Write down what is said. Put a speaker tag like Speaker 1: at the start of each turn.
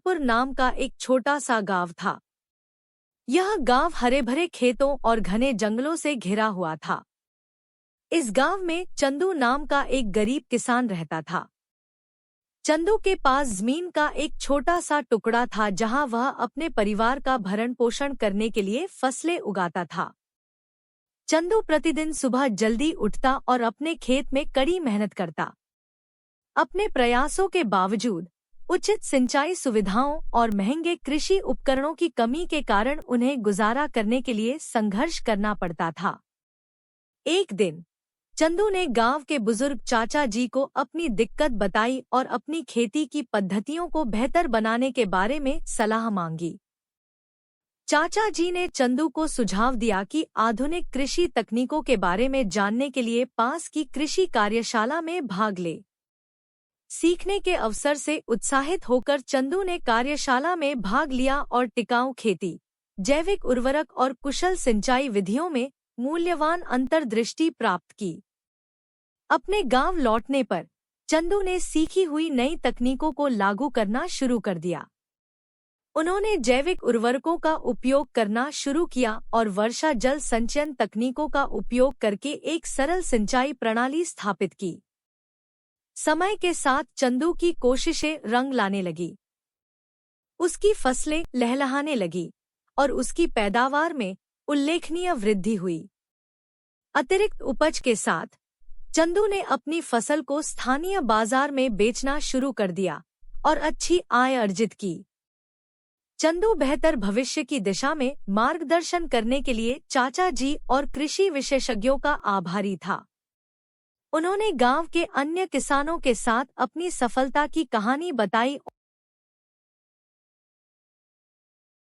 Speaker 1: भरतपुर नाम का एक छोटा सा गांव था। यह गांव हरे भरे खेतों और घने जंगलों से घिरा हुआ था। इस गांव में चंदू नाम का एक गरीब किसान रहता था। चंदू के पास जमीन का एक छोटा सा टुकड़ा था जहां वह अपने परिवार का भरण पोषण करने के लिए फसलें उगाता था। चंदू प्रतिदिन सुबह जल्दी उठता और अपने खेत में कड़ी मेहनत करता। अपने प्रयासों के बावजूद उचित सिंचाई सुविधाओं और महंगे कृषि उपकरणों की कमी के कारण उन्हें गुजारा करने के लिए संघर्ष करना पड़ता था। एक दिन चंदू ने गांव के बुजुर्ग चाचा जी को अपनी दिक्कत बताई और अपनी खेती की पद्धतियों को बेहतर बनाने के बारे में सलाह मांगी। चाचा जी ने चंदू को सुझाव दिया कि आधुनिक कृषि तकनीकों के बारे में जानने के लिए पास की कृषि कार्यशाला में भाग ले। सीखने के अवसर से उत्साहित होकर चंदू ने कार्यशाला में भाग लिया और टिकाऊ खेती, जैविक उर्वरक और कुशल सिंचाई विधियों में मूल्यवान अंतर्दृष्टि प्राप्त की। अपने गांव लौटने पर चंदू ने सीखी हुई नई तकनीकों को लागू करना शुरू कर दिया। उन्होंने जैविक उर्वरकों का उपयोग करना शुरू किया और वर्षा जल संचयन तकनीकों का उपयोग करके एक सरल सिंचाई प्रणाली स्थापित की। समय के साथ चंदू की कोशिशें रंग लाने लगी। उसकी फसलें लहलहाने लगी और उसकी पैदावार में उल्लेखनीय वृद्धि हुई। अतिरिक्त उपज के साथ चंदू ने अपनी फसल को स्थानीय बाजार में बेचना शुरू कर दिया और अच्छी आय अर्जित की। चंदू बेहतर भविष्य की दिशा में मार्गदर्शन करने के लिए चाचा जी और कृषि विशेषज्ञों का आभारी था। उन्होंने गांव के अन्य किसानों के साथ अपनी सफलता की कहानी बताई